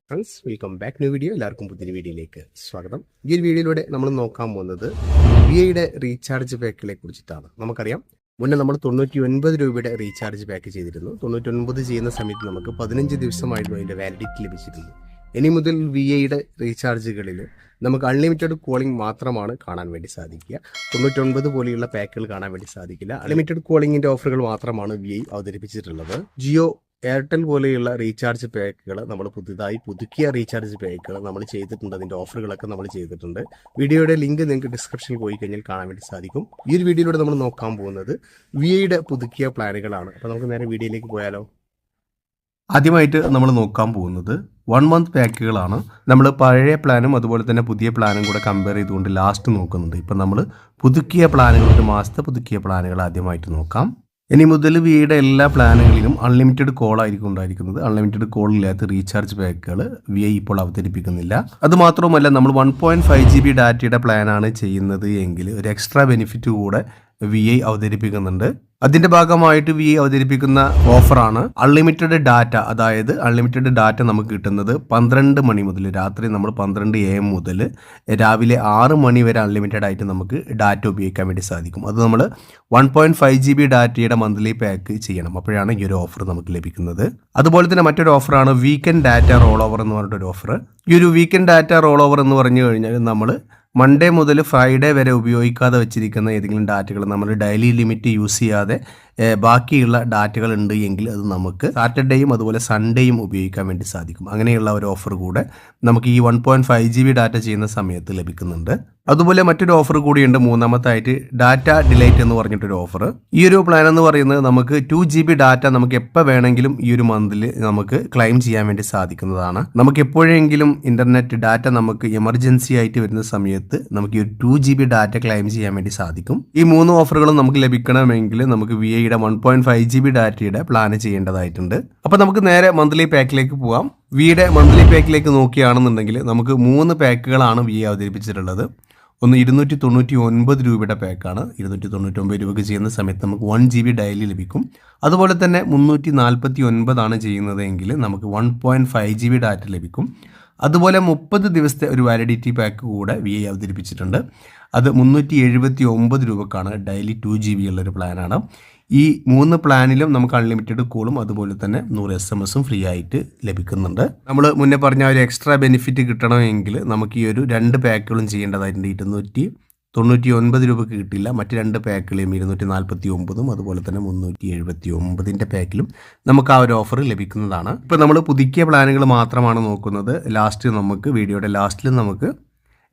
Friends welcome back new video. എല്ലാവർക്കും പുതിയ വീഡിയോയിലേക്ക് സ്വാഗതം. ഈ ഒരു വീഡിയോയിലൂടെ നമ്മൾ നോക്കാൻ പോകുന്നത് VIയുടെ റീചാർജ് പാക്കുകളെ കുറിച്ചിട്ടാണ്. നമുക്കറിയാം മുന്നേ നമ്മൾ 99 രൂപയുടെ റീചാർജ് പാക്ക് ചെയ്തിരുന്നു. 99 ചെയ്യുന്ന സമയത്ത് നമുക്ക് 15 ദിവസമായിരുന്നു അതിൻ്റെ വാലിഡിറ്റി ലഭിച്ചിരുന്നത്. ഇനി മുതൽ VIയുടെ റീചാർജുകളിൽ നമുക്ക് അൺലിമിറ്റഡ് കോളിംഗ് മാത്രമാണ് കാണാൻ വേണ്ടി സാധിക്കുക. 99 പോലെയുള്ള പാക്കുകൾ കാണാൻ വേണ്ടി സാധിക്കില്ല. അൺലിമിറ്റഡ് കോളിംഗിൻ്റെ ഓഫറുകൾ മാത്രമാണ് VI അവതരിപ്പിച്ചിട്ടുള്ളത്. ജിയോ, എയർടെൽ പോലെയുള്ള റീചാർജ് പാക്കുകൾ നമ്മൾ പുതുക്കിയ റീചാർജ് പാക്കുകൾ നമ്മൾ ചെയ്തിട്ടുണ്ട്. അതിൻ്റെ ഓഫറുകളൊക്കെ നമ്മൾ ചെയ്തിട്ടുണ്ട്. വീഡിയോയുടെ ലിങ്ക് നിങ്ങൾക്ക് ഡിസ്ക്രിപ്ഷനിൽ പോയി കഴിഞ്ഞാൽ കാണാൻ വേണ്ടി സാധിക്കും. ഈ ഒരു വീഡിയോയിലൂടെ നമ്മൾ നോക്കാൻ പോകുന്നത് VIയുടെ പുതുക്കിയ പ്ലാനുകളാണ്. അപ്പോൾ നമുക്ക് നേരെ വീഡിയോയിലേക്ക് പോയാലോ. ആദ്യമായിട്ട് നമ്മൾ നോക്കാൻ പോകുന്നത് 1 മന്ത് പാക്കുകളാണ്. നമ്മൾ പഴയ പ്ലാനും അതുപോലെ തന്നെ പുതിയ പ്ലാനും കൂടെ കമ്പയർ ചെയ്തുകൊണ്ട് ലാസ്റ്റ് നോക്കുന്നുണ്ട്. ഇപ്പം നമ്മൾ പുതുക്കിയ പ്ലാനുകൾ, ഒരു മാസത്തെ പുതുക്കിയ പ്ലാനുകൾ ആദ്യമായിട്ട് നോക്കാം. ഇനി മുതൽ VIയുടെ എല്ലാ പ്ലാനുകളിലും അൺലിമിറ്റഡ് കോൾ ആയിരിക്കും ഉണ്ടായിരിക്കുന്നത്. അൺലിമിറ്റഡ് കോൾ ഇല്ലാത്ത റീചാർജ് പാക്കുകൾ VI ഇപ്പോൾ അവതരിപ്പിക്കുന്നില്ല. അതുമാത്രവുമല്ല, നമ്മൾ 1.5 GB ഡാറ്റയുടെ പ്ലാനാണ് ചെയ്യുന്നത് എങ്കിൽ ഒരു എക്സ്ട്രാ ബെനിഫിറ്റ് കൂടെ VI അവതരിപ്പിക്കുന്നുണ്ട്. അതിന്റെ ഭാഗമായിട്ട് VI അവതരിപ്പിക്കുന്ന ഓഫറാണ് അൺലിമിറ്റഡ് ഡാറ്റ. അതായത് അൺലിമിറ്റഡ് ഡാറ്റ നമുക്ക് കിട്ടുന്നത് 12 മണി മുതൽ, രാത്രി നമ്മൾ 12 AM മുതൽ രാവിലെ 6 മണി വരെ അൺലിമിറ്റഡ് ആയിട്ട് നമുക്ക് ഡാറ്റ ഉപയോഗിക്കാൻ വേണ്ടി സാധിക്കും. അത് നമ്മൾ 1.5 GB ഡാറ്റയുടെ മന്ത്ലി പാക്ക് ചെയ്യണം. അപ്പോഴാണ് ഈ ഒരു ഓഫർ നമുക്ക് ലഭിക്കുന്നത്. അതുപോലെ തന്നെ മറ്റൊരു ഓഫറാണ് വീക്കെൻഡ് ഡാറ്റ റോൾ ഓവർ എന്ന് പറഞ്ഞിട്ടൊരു ഓഫർ. ഈ ഒരു വീക്കെൻഡ് ഡാറ്റ റോൾ ഓവർ എന്ന് പറഞ്ഞു കഴിഞ്ഞാൽ നമ്മൾ മൺഡേ മുതൽ ഫ്രൈഡേ വരെ ഉപയോഗിക്കാതെ വെച്ചിരിക്കുന്ന ഏതെങ്കിലും ഡാറ്റകൾ നമ്മൾ ഡെയിലി ലിമിറ്റ് യൂസ് ചെയ്യാതെ ബാക്കിയുള്ള ഡാറ്റകൾ ഉണ്ട് എങ്കിൽ അത് നമുക്ക് സാറ്റർഡേയും അതുപോലെ സൺഡേയും ഉപയോഗിക്കാൻ വേണ്ടി സാധിക്കും. അങ്ങനെയുള്ള ഒരു ഓഫർ കൂടെ നമുക്ക് ഈ 1.5 GB ഡാറ്റ ചെയ്യുന്ന സമയത്ത് ലഭിക്കുന്നുണ്ട്. അതുപോലെ മറ്റൊരു ഓഫർ കൂടിയുണ്ട്, മൂന്നാമത്തായിട്ട് ഡാറ്റ ഡിലൈറ്റ് എന്ന് പറഞ്ഞിട്ടൊരു ഓഫർ. ഈ ഒരു പ്ലാൻ എന്ന് പറയുന്നത് നമുക്ക് 2 GB ഡാറ്റ നമുക്ക് എപ്പോൾ വേണമെങ്കിലും ഈ ഒരു മന്തിൽ നമുക്ക് ക്ലെയിം ചെയ്യാൻ വേണ്ടി സാധിക്കുന്നതാണ്. നമുക്ക് എപ്പോഴെങ്കിലും ഇന്റർനെറ്റ് ഡാറ്റ നമുക്ക് എമർജൻസി ആയിട്ട് വരുന്ന സമയത്ത് നമുക്ക് ഈ ഒരു 2 GB ഡാറ്റ ക്ലെയിം ചെയ്യാൻ വേണ്ടി സാധിക്കും. ഈ 3 ഓഫറുകളും നമുക്ക് ലഭിക്കണമെങ്കിൽ നമുക്ക് VIയുടെ 1.5 GB ഡാറ്റയുടെ പ്ലാൻ ചെയ്യേണ്ടതായിട്ടുണ്ട്. അപ്പോൾ നമുക്ക് നേരെ മന്ത്ലി പാക്കിലേക്ക് പോകാം. VIയുടെ മന്ത്ലി പാക്കിലേക്ക് നോക്കുകയാണെന്നുണ്ടെങ്കിൽ നമുക്ക് 3 പാക്കുകളാണ് VI അവതരിപ്പിച്ചിട്ടുള്ളത്. ഒന്ന് 299 രൂപയുടെ പാക്കാണ്. 299 രൂപയ്ക്ക് ചെയ്യുന്ന സമയത്ത് നമുക്ക് 1 GB ഡെയിലി ലഭിക്കും. അതുപോലെ തന്നെ 349 ആണ് ചെയ്യുന്നതെങ്കിൽ നമുക്ക് 1.5 GB ഡാറ്റ ലഭിക്കും. അതുപോലെ 30 ദിവസത്തെ ഒരു വാലിഡിറ്റി പാക്ക് കൂടെ VI അവതരിപ്പിച്ചിട്ടുണ്ട്. അത് 379 രൂപക്കാണ്. ഡെയിലി 2 GB ഉള്ളൊരു പ്ലാനാണ്. ഈ 3 പ്ലാനിലും നമുക്ക് അൺലിമിറ്റഡ് കോളും അതുപോലെ തന്നെ 100 SMS ഫ്രീ ആയിട്ട് ലഭിക്കുന്നുണ്ട്. നമ്മൾ മുന്നേ പറഞ്ഞ ഒരു എക്സ്ട്രാ ബെനിഫിറ്റ് കിട്ടണമെങ്കിൽ നമുക്ക് ഈ ഒരു 2 പാക്കുകളും ചെയ്യേണ്ടതായിട്ടുണ്ട്. 299 രൂപയ്ക്ക് കിട്ടില്ല. മറ്റ് 2 പാക്കുകളും 249 അതുപോലെ തന്നെ 379 പാക്കിലും നമുക്ക് ആ ഒരു ഓഫർ ലഭിക്കുന്നതാണ്. ഇപ്പോൾ നമ്മൾ പുതുക്കിയ പ്ലാനുകൾ മാത്രമാണ് നോക്കുന്നത്. ലാസ്റ്റ് നമുക്ക് വീഡിയോയുടെ ലാസ്റ്റിൽ നമുക്ക്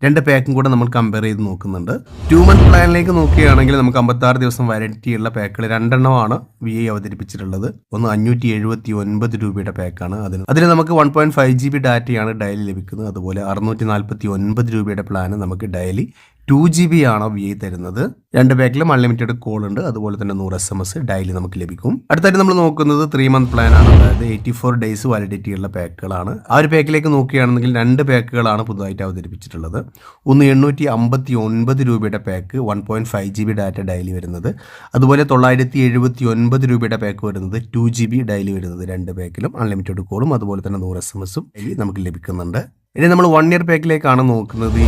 2 പാക്കും കൂടെ നമ്മൾ കമ്പയർ ചെയ്ത് നോക്കുന്നുണ്ട്. 2 മന്ത് പ്ലാനിലേക്ക് നോക്കുകയാണെങ്കിൽ നമുക്ക് 56 ദിവസം വാലിഡിറ്റി ഉള്ള പാക്കുകൾ 2 എണ്ണമാണ് VI അവതരിപ്പിച്ചിട്ടുള്ളത്. ഒന്ന് 579 രൂപയുടെ പാക്കാണ്. അതിന് നമുക്ക് 1.5 GB ഡാറ്റയാണ് ഡെയിലി ലഭിക്കുന്നത്. അതുപോലെ 649 രൂപയുടെ പ്ലാന് നമുക്ക് ഡെയിലി 2 GB ആണ് VI തരുന്നത്. 2 പാക്കിലും അൺലിമിറ്റഡ് കോൾ ഉണ്ട്. അതുപോലെ തന്നെ 100 SMS ഡെയിലി നമുക്ക് ലഭിക്കും. അടുത്തായിട്ട് നമ്മൾ നോക്കുന്നത് 3 മന്ത് പ്ലാൻ ആണ്. അതായത് 84 ഡേയ്സ് വാലിഡിറ്റി ഉള്ള പാക്കുകളാണ്. ആ ഒരു പാക്കിലേക്ക് നോക്കുകയാണെങ്കിൽ 2 പാക്കുകളാണ് പുതുതായിട്ട് അവതരിപ്പിച്ചിട്ടുള്ളത്. ഒന്ന് 859 രൂപയുടെ പാക്ക്, 1.5 GB ഡാറ്റ ഡെയിലി വരുന്നത്. അതുപോലെ 979 രൂപയുടെ പാക്ക് വരുന്നത്, 2 GB ഡെയിലി വരുന്നത്. 2 പാക്കിലും അൺലിമിറ്റഡ് കോളും അതുപോലെ തന്നെ 100 SMS ഡെയിലി നമുക്ക് ലഭിക്കുന്നുണ്ട്. ഇനി നമ്മൾ 1 ഇയർ പാക്കിലേക്കാണ് നോക്കുന്നത്.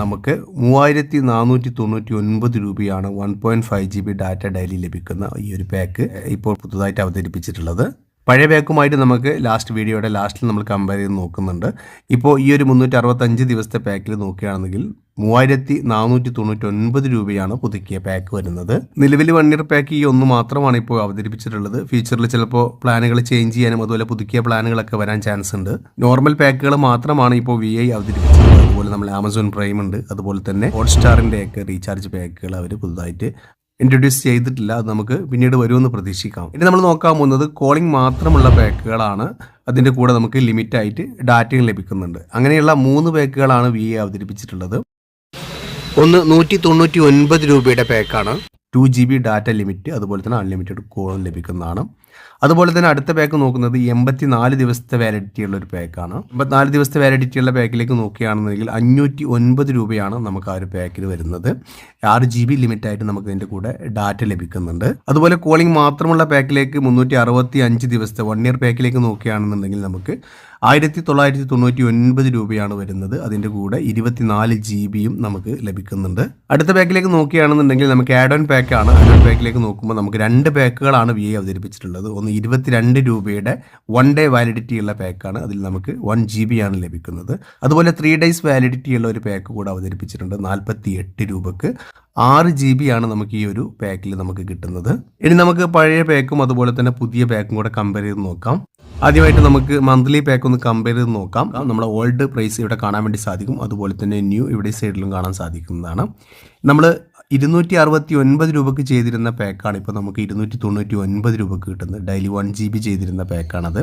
നമുക്ക് 3499 രൂപയാണ് 1.5 GB ഡാറ്റ ഡെയിലി ലഭിക്കുന്ന ഈ ഒരു പാക്ക് ഇപ്പോൾ പുതുതായിട്ട് അവതരിപ്പിച്ചിട്ടുള്ളത്. പഴയ പാക്കുമായിട്ട് നമുക്ക് ലാസ്റ്റ് വീഡിയോയുടെ ലാസ്റ്റിൽ നമ്മൾ കമ്പയർ ചെയ്ത് നോക്കുന്നുണ്ട്. ഇപ്പോൾ ഈ ഒരു 365 ദിവസത്തെ പാക്കിൽ നോക്കുകയാണെങ്കിൽ 3499 രൂപയാണ് പുതുക്കിയ പാക്ക് വരുന്നത്. നിലവിൽ 1 ഇയർ പാക്ക് ഈ ഒന്ന് മാത്രമാണ് ഇപ്പോൾ അവതരിപ്പിച്ചിട്ടുള്ളത്. ഫ്യൂച്ചറിൽ ചിലപ്പോൾ പ്ലാനുകൾ ചേഞ്ച് ചെയ്യാനും അതുപോലെ പുതുക്കിയ പ്ലാനുകളൊക്കെ വരാൻ ചാൻസ് ഉണ്ട്. നോർമൽ പാക്കുകൾ മാത്രമാണ് ഇപ്പോൾ VI അവതരിപ്പിച്ചിട്ടുള്ളത്. അതുപോലെ നമ്മൾ ആമസോൺ പ്രൈം ഉണ്ട്, അതുപോലെ തന്നെ ഹോട്ട്സ്റ്റാറിൻ്റെ ഒക്കെ റീചാർജ് പാക്കുകൾ അവർ പുതുതായിട്ട് ഇൻട്രൊഡ്യൂസ് ചെയ്തിട്ടില്ല. അത് നമുക്ക് പിന്നീട് വരുമെന്ന് പ്രതീക്ഷിക്കാം. ഇനി നമ്മൾ നോക്കാൻ പോകുന്നത് കോളിംഗ് മാത്രമുള്ള പാക്കുകളാണ്. അതിൻ്റെ കൂടെ നമുക്ക് ലിമിറ്റായിട്ട് ഡാറ്റയും ലഭിക്കുന്നുണ്ട്. അങ്ങനെയുള്ള 3 പാക്കുകളാണ് VI അവതരിപ്പിച്ചിട്ടുള്ളത്. ഒന്ന് 199 രൂപയുടെ പാക്കാണ്. 2 GB ഡാറ്റ ലിമിറ്റ് അതുപോലെ തന്നെ അൺലിമിറ്റഡ് കോളും ലഭിക്കുന്നതാണ്. അതുപോലെ തന്നെ അടുത്ത പാക്ക് നോക്കുന്നത് 84 ദിവസത്തെ വാലിഡിറ്റി ഉള്ള ഒരു പാക്കാണ്. 84 ദിവസത്തെ വാലിഡിറ്റി ഉള്ള പാക്കിലേക്ക് നോക്കുകയാണെന്നുണ്ടെങ്കിൽ 509 രൂപയാണ് നമുക്ക് ആ ഒരു പാക്കിൽ വരുന്നത്. 6 GB ലിമിറ്റായിട്ട് നമുക്ക് ഇതിൻ്റെ കൂടെ ഡാറ്റ ലഭിക്കുന്നുണ്ട്. അതുപോലെ കോളിംഗ് മാത്രമുള്ള പാക്കിലേക്ക് 365 ദിവസത്തെ 1 ഇയർ പാക്കിലേക്ക് നോക്കുകയാണെന്നുണ്ടെങ്കിൽ നമുക്ക് 1999 രൂപയാണ് വരുന്നത്. അതിൻ്റെ കൂടെ 24 GB നമുക്ക് ലഭിക്കുന്നുണ്ട്. അടുത്ത പാക്കിലേക്ക് നോക്കുകയാണെന്നുണ്ടെങ്കിൽ നമുക്ക് ആഡ് ഓൺ പാക്കാണ്. ആഡ് ഓൺ പാക്കിലേക്ക് നോക്കുമ്പോൾ നമുക്ക് 2 പാക്കുകളാണ് VI അവതരിപ്പിച്ചിട്ടുള്ളത്. ഒന്ന് 22 രൂപയുടെ 1 ഡേ വാലിഡിറ്റി ഉള്ള പാക്കാണ്. അതിൽ നമുക്ക് 1 GB ആണ് ലഭിക്കുന്നത്. അതുപോലെ 3 ഡേയ്സ് വാലിഡിറ്റി ഉള്ള ഒരു പാക്ക് കൂടെ അവതരിപ്പിച്ചിട്ടുണ്ട്. 48 രൂപക്ക് 6 GB ആണ് നമുക്ക് ഈ ഒരു പാക്കിൽ നമുക്ക് കിട്ടുന്നത്. ഇനി നമുക്ക് പഴയ പാക്കും അതുപോലെ തന്നെ പുതിയ പാക്കും കൂടെ കമ്പയർ ചെയ്ത് നോക്കാം. ആദ്യമായിട്ട് നമുക്ക് മന്ത്ലി പാക്ക് ഒന്ന് കമ്പയർ ചെയ്ത് നോക്കാം. നമ്മുടെ ഓൾഡ് പ്രൈസ് ഇവിടെ കാണാൻ വേണ്ടി സാധിക്കും. അതുപോലെ തന്നെ ന്യൂ ഇവിടെ സൈഡിലും കാണാൻ സാധിക്കുന്നതാണ്. നമ്മൾ 269 രൂപക്ക് ചെയ്തിരുന്ന പാക്കാണ് ഇപ്പോൾ നമുക്ക് 299 രൂപക്ക് കിട്ടുന്നത്. ഡെയിലി 1 GB ചെയ്തിരുന്ന പാക്കാണത്.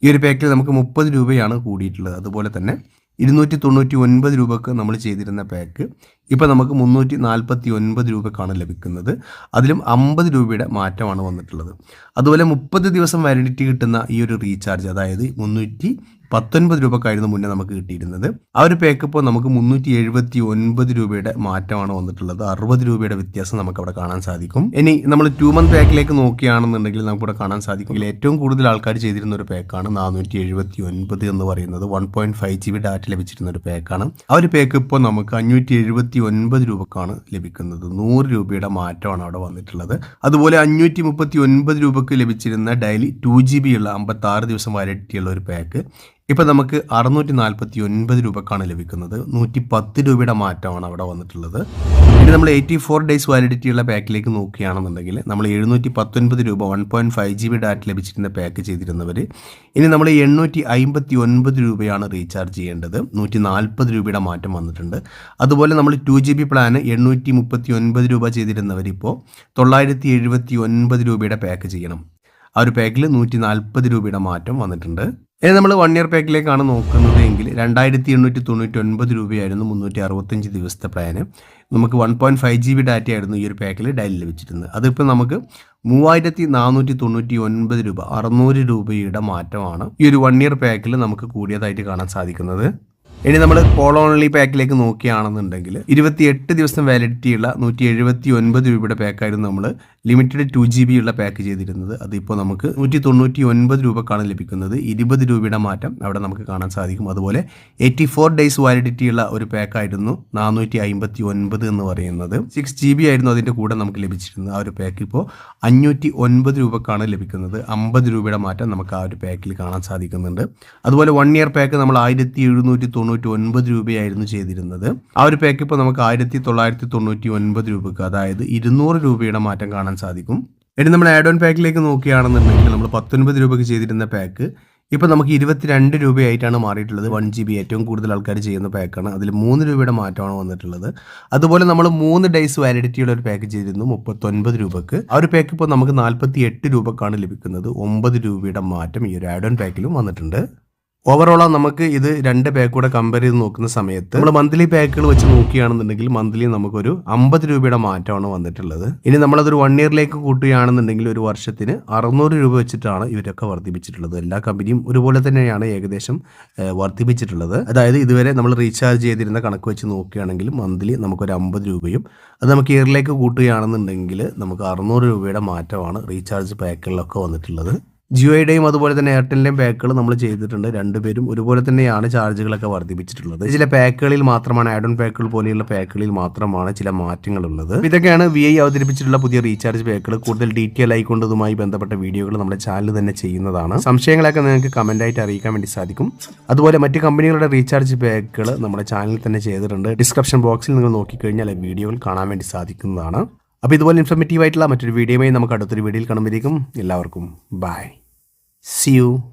ഈ ഒരു പാക്കിൽ നമുക്ക് 30 രൂപയാണ് കൂടിയിട്ടുള്ളത്. അതുപോലെ തന്നെ 299 രൂപക്ക് നമ്മൾ ചെയ്തിരുന്ന പാക്ക് ഇപ്പോൾ നമുക്ക് 349 രൂപക്കാണ് ലഭിക്കുന്നത്. അതിലും 50 രൂപയുടെ മാറ്റമാണ് വന്നിട്ടുള്ളത്. അതുപോലെ 30 ദിവസം വാലിഡിറ്റി കിട്ടുന്ന ഈ ഒരു റീചാർജ്, അതായത് 319 രൂപക്കായിരുന്നു മുന്നേ നമുക്ക് കിട്ടിയിരുന്നത്. ആ ഒരു പാക്ക് ഇപ്പോൾ നമുക്ക് 379 രൂപയുടെ മാറ്റമാണ് വന്നിട്ടുള്ളത്. 60 രൂപയുടെ വ്യത്യാസം നമുക്ക് അവിടെ കാണാൻ സാധിക്കും. ഇനി നമ്മൾ 2 മന്ത് പാക്കിലേക്ക് നോക്കുകയാണെന്നുണ്ടെങ്കിൽ നമുക്കിവിടെ കാണാൻ സാധിക്കും ഏറ്റവും കൂടുതൽ ആൾക്കാർ ചെയ്തിരുന്ന ഒരു പാക്കാണ് 479 എന്ന് പറയുന്നത്. 1.5 GB ഡാറ്റ ലഭിച്ചിരുന്ന ഒരു പാക്കാണ്. ആ ഒരു പാക്ക് ഇപ്പോൾ നമുക്ക് 579 രൂപക്കാണ് ലഭിക്കുന്നത്. 100 രൂപയുടെ മാറ്റമാണ് അവിടെ വന്നിട്ടുള്ളത്. അതുപോലെ 539 രൂപക്ക് ലഭിച്ചിരുന്ന ഡെയിലി 2 GB ഉള്ള 56 ദിവസം വാലിഡിറ്റി ഉള്ള ഒരു പാക്ക് ഇപ്പോൾ നമുക്ക് 649 രൂപക്കാണ് ലഭിക്കുന്നത്. 110 രൂപയുടെ മാറ്റമാണ് അവിടെ വന്നിട്ടുള്ളത്. ഇനി നമ്മൾ 84 ഡേയ്സ് വാലിഡിറ്റി ഉള്ള പാക്കിലേക്ക് നോക്കുകയാണെന്നുണ്ടെങ്കിൽ നമ്മൾ 719 രൂപ 1.5 GB ഡാറ്റ ലഭിച്ചിരുന്ന പാക്ക് ചെയ്തിരുന്നവർ ഇനി നമ്മൾ 859 രൂപയാണ് റീചാർജ് ചെയ്യേണ്ടത്. 140 രൂപയുടെ മാറ്റം വന്നിട്ടുണ്ട്. അതുപോലെ നമ്മൾ 2 GB പ്ലാന് 839 രൂപ ചെയ്തിരുന്നവരിപ്പോൾ 979 രൂപയുടെ പാക്ക് ചെയ്യണം. ആ ഒരു പാക്കിൽ 140 രൂപയുടെ മാറ്റം വന്നിട്ടുണ്ട്. ഇനി നമ്മൾ 1 ഇയർ പാക്കിലേക്കാണ് നോക്കുന്നത് എങ്കിൽ 2899 രൂപയായിരുന്നു 365 ദിവസത്തെ പ്ലാന്. നമുക്ക് 1.5 GB ഡാറ്റ ആയിരുന്നു ഈ ഒരു പാക്കിൽ ഡെയിലി ലഭിച്ചിരുന്നത്. അതിപ്പോൾ നമുക്ക് 3499 രൂപ 600 രൂപയുടെ മാറ്റമാണ് ഈ ഒരു 1 ഇയർ പാക്കിൽ നമുക്ക് കൂടിയതായിട്ട് കാണാൻ സാധിക്കുന്നത്. ഇനി നമ്മൾ കോൾ ഓൺലി പാക്കിലേക്ക് നോക്കുകയാണെന്നുണ്ടെങ്കിൽ 28 ദിവസം വാലിഡിറ്റി ഉള്ള 179 രൂപയുടെ പാക്കായിരുന്നു നമ്മൾ ലിമിറ്റഡ് 2 GB ഉള്ള പാക്ക് ചെയ്തിരുന്നത്. അതിപ്പോൾ നമുക്ക് 199 രൂപക്കാണ് ലഭിക്കുന്നത്. 20 രൂപയുടെ മാറ്റം അവിടെ നമുക്ക് കാണാൻ സാധിക്കും. അതുപോലെ 84 ഡേയ്സ് വാലിഡിറ്റി ഉള്ള ഒരു പാക്കായിരുന്നു 459 എന്ന് പറയുന്നത്. 6 GB ആയിരുന്നു അതിൻ്റെ കൂടെ നമുക്ക് ലഭിച്ചിരുന്നത്. ആ ഒരു പാക്ക് ഇപ്പോൾ 509 രൂപക്കാണ് ലഭിക്കുന്നത്. 50 രൂപയുടെ മാറ്റം നമുക്ക് ആ ഒരു പാക്കിൽ കാണാൻ സാധിക്കുന്നുണ്ട്. അതുപോലെ 1 ഇയർ പാക്ക് നമ്മൾ 1799 രൂപയായിരുന്നു ചെയ്തിരുന്നത്. ആ ഒരു പാക്ക് ഇപ്പോൾ നമുക്ക് 1999 രൂപക്ക്, അതായത് 200 രൂപയുടെ മാറ്റം കാണാൻ സാധിക്കും. ഇനി നമ്മൾ ആഡ് ഓൺ പാക്കിലേക്ക് നോക്കുകയാണെന്നുണ്ടെങ്കിൽ നമ്മൾ 19 രൂപയ്ക്ക് ചെയ്തിരുന്ന പാക്ക് ഇപ്പോൾ നമുക്ക് 22 രൂപയായിട്ടാണ് മാറിയിട്ടുള്ളത്. 1 GB ഏറ്റവും കൂടുതൽ ആൾക്കാർ ചെയ്യുന്ന പാക്കാണ്. അതിൽ 3 രൂപയുടെ മാറ്റമാണ് വന്നിട്ടുള്ളത്. അതുപോലെ നമ്മൾ 3 ഡേയ്സ് വാലിഡിറ്റിയുള്ള ഒരു പാക്ക് ചെയ്തിരുന്നു 39 രൂപക്ക്. ആ ഒരു പാക്ക് ഇപ്പോൾ നമുക്ക് 48 രൂപക്കാണ് ലഭിക്കുന്നത്. 9 രൂപയുടെ മാറ്റം ഈ ഒരു ആഡ് ഓൺ പാക്കിലും വന്നിട്ടുണ്ട്. ഓവറോൾ നമുക്ക് ഇത് 2 പാക്ക് കൂടെ കമ്പയർ ചെയ്ത് നോക്കുന്ന സമയത്ത് നമ്മൾ മന്ത്ലി പാക്കുകൾ വെച്ച് നോക്കുകയാണെന്നുണ്ടെങ്കിൽ മന്ത്ലി നമുക്കൊരു 50 രൂപയുടെ മാറ്റമാണ് വന്നിട്ടുള്ളത്. ഇനി നമ്മളതൊരു 1 ഇയറിലേക്ക് കൂട്ടുകയാണെന്നുണ്ടെങ്കിൽ ഒരു വർഷത്തിന് 600 രൂപ വെച്ചിട്ടാണ് ഇവരൊക്കെ വർദ്ധിപ്പിച്ചിട്ടുള്ളത്. എല്ലാ കമ്പനിയും ഒരുപോലെ തന്നെയാണ് ഏകദേശം വർദ്ധിപ്പിച്ചിട്ടുള്ളത്. അതായത് ഇതുവരെ നമ്മൾ റീചാർജ് ചെയ്തിരുന്ന കണക്ക് വെച്ച് നോക്കുകയാണെങ്കിൽ മന്ത്ലി നമുക്കൊരു 50 രൂപയും അത് നമുക്ക് ഇയറിലേക്ക് കൂട്ടുകയാണെന്നുണ്ടെങ്കിൽ നമുക്ക് 600 രൂപയുടെ മാറ്റമാണ് റീചാർജ് പാക്കുകളിലൊക്കെ വന്നിട്ടുള്ളത്. ജിയോയുടെയും അതുപോലെ തന്നെ എയർടെലിൻ്റെയും പാക്കുകൾ നമ്മൾ ചെയ്തിട്ടുണ്ട്. രണ്ടുപേരും ഒരുപോലെ തന്നെയാണ് ചാർജുകളൊക്കെ വർദ്ധിപ്പിച്ചിട്ടുള്ളത്. ചില പാക്കുകളിൽ മാത്രമാണ്, ആഡ് ഓൺ പാക്കുകൾ പോലെയുള്ള പാക്കുകളിൽ മാത്രമാണ് ചില മാറ്റങ്ങളുള്ളത്. ഇതൊക്കെയാണ് VI അവതരിപ്പിച്ചിട്ടുള്ള പുതിയ റീചാർജ് പാക്കുകൾ. കൂടുതൽ ഡീറ്റെയിൽ ആയിക്കൊണ്ടതുമായി ബന്ധപ്പെട്ട വീഡിയോകൾ നമ്മുടെ ചാനൽ തന്നെ ചെയ്യുന്നതാണ്. സംശയങ്ങളൊക്കെ നിങ്ങൾക്ക് കമൻ്റായിട്ട് അറിയിക്കാൻ വേണ്ടി സാധിക്കും. അതുപോലെ മറ്റ് കമ്പനികളുടെ റീചാർജ് പാക്കുകൾ നമ്മുടെ ചാനലിൽ തന്നെ ചെയ്തിട്ടുണ്ട്. ഡിസ്ക്രിപ്ഷൻ ബോക്സിൽ നിങ്ങൾ നോക്കിക്കഴിഞ്ഞാൽ വീഡിയോകൾ കാണാൻ വേണ്ടി സാധിക്കുന്നതാണ്. അപ്പോൾ ഇതുപോലെ ഇൻഫോർമേറ്റീവ് ആയിട്ടുള്ള മറ്റൊരു വീഡിയോയുമായി നമുക്ക് അടുത്തൊരു വീഡിയോയിൽ കാണുമ്പോഴേക്കും എല്ലാവർക്കും ബൈ. See you.